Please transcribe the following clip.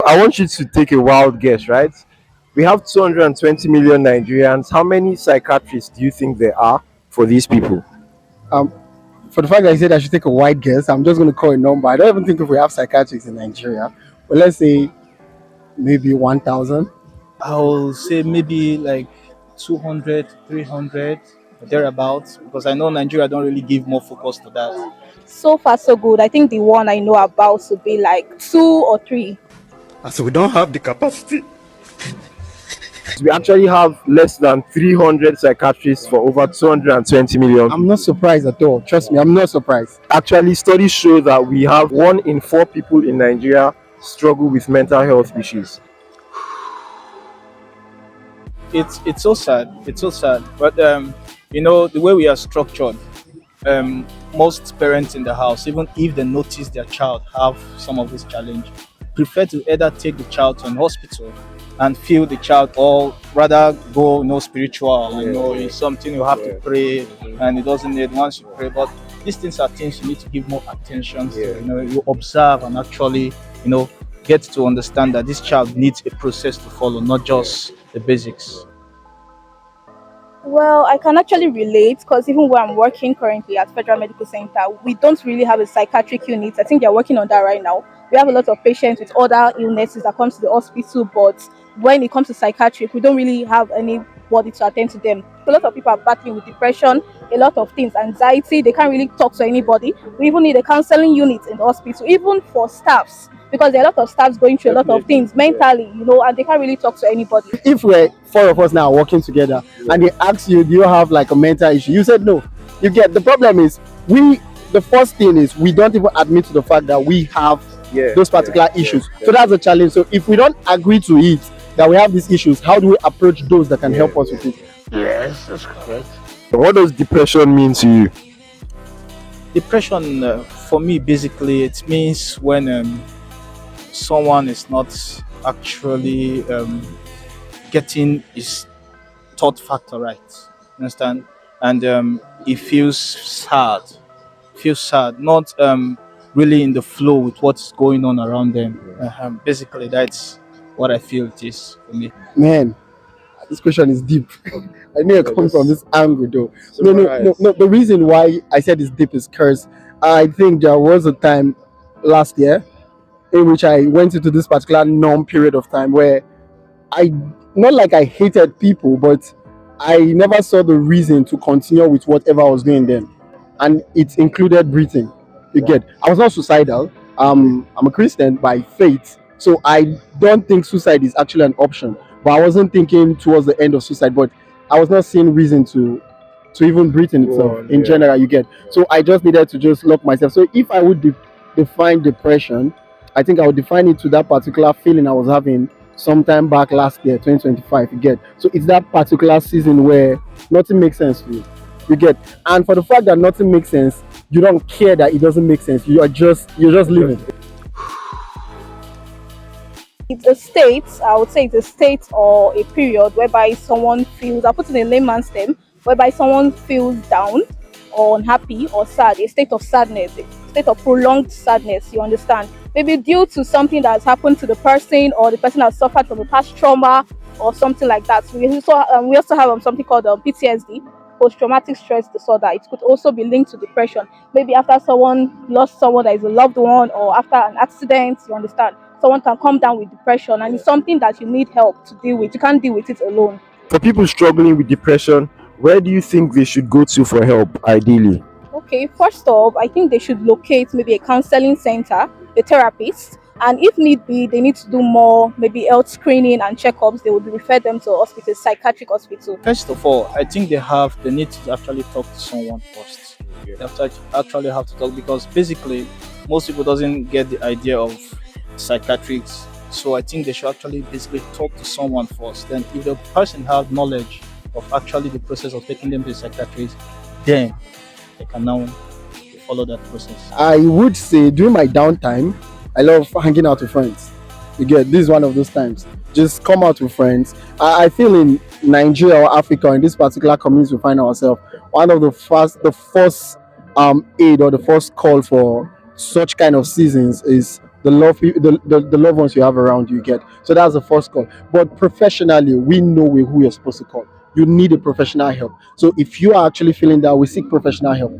I want you to take a wild guess, right? We have 220 million Nigerians. How many psychiatrists do you think there are for these people? Um, for the fact that I said I should take a wide guess, I'm just going to call a number. I don't even think if we have psychiatrists in Nigeria, but let's say maybe 1,000. I'll say maybe like 200, 300, thereabouts, because I know Nigeria don't really give more focus to that. So far, so good. I think the one I know about would be like two or three. And so we don't have the capacity. We actually have less than 300 psychiatrists for over 220 million. I'm not surprised at all. Trust me, I'm not surprised. Actually, studies show that we have 1 in 4 people in Nigeria struggle with mental health issues. It's so sad. It's so sad. But the way we are structured, most parents in the house, even if they notice their child have some of this challenge, prefer to either take the child to an hospital and feel the child, or rather go spiritual. It's something you have to pray, and it doesn't need once you pray. But these things are things you need to give more attention to. You observe and actually get to understand that this child needs a process to follow, not just the basics. Well, I can actually relate because even where I'm working currently at Federal Medical Center, we don't really have a psychiatric unit. I think they're working on that right now. We have a lot of patients with other illnesses that come to the hospital, but when it comes to psychiatric, we don't really have anybody to attend to them. A lot of people are battling with depression, a lot of things, anxiety. They can't really talk to anybody. We even need a counseling unit in the hospital, even for staffs, because there are a lot of staffs going through a lot of things mentally, and they can't really talk to anybody. If we're four of us now working together and they ask you, do you have like a mental issue? You said no. You get the problem is the first thing is we don't even admit to the fact that we have those particular issues. So that's a challenge. So if we don't agree to it that we have these issues, how do we approach those that can help us with it? Yes, that's correct. What does depression mean to you? Depression, for me, basically, it means when someone is not actually getting his thought factor right. Understand? And he feels sad, not really in the flow with what's going on around them. Basically, that's what I feel it is for me. Man, this question is deep. I knew it coming from this angle though. No. The reason why I said it's deep is because I think there was a time last year in which I went into this particular numb period of time where I, not like I hated people, but I never saw the reason to continue with whatever I was doing then. And it included breathing. You get, I was not suicidal. I'm a Christian by faith. So I don't think suicide is actually an option. But I wasn't thinking towards the end of suicide, but I was not seeing reason to even breathe in itself in general, you get. So I just needed to just lock myself. So if I would define depression, I think I would define it to that particular feeling I was having sometime back last year, 2025, you get. So it's that particular season where nothing makes sense to you. You get. And for the fact that nothing makes sense, you don't care that it doesn't make sense. You're just living. It's a state, I would say it's a state or a period whereby someone feels, I'll put it in layman's term, whereby someone feels down or unhappy or sad, a state of sadness, a state of prolonged sadness, you understand? Maybe due to something that has happened to the person, or the person has suffered from a past trauma or something like that. So we also have something called PTSD, post-traumatic stress disorder. It could also be linked to depression. Maybe after someone lost someone that is a loved one, or after an accident, you understand? Someone can come down with depression, and it's something that you need help to deal with. You can't deal with it alone. For people struggling with depression, where do you think they should go to for help, ideally? Okay, first off, I think they should locate maybe a counseling center, a therapist, and if need be, they need to do more, maybe health screening and checkups. They would refer them to a hospital, psychiatric hospital. First of all, I think they need to actually talk to someone first. They have to actually have to talk, because basically most people doesn't get the idea of psychiatrics. So I think they should actually basically talk to someone first. Then if the person have knowledge of actually the process of taking them to the psychiatrist, then they can now follow that process. I would say during my downtime, I love hanging out with friends. You get, this is one of those times. Just come out with friends. I feel in Nigeria or Africa, in this particular community we find ourselves, one of the first aid or the first call for such kind of seasons is the loved ones you have around you get. So that's the first call. But professionally, we know who you're supposed to call. You need a professional help. So if you are actually feeling that, we seek professional help.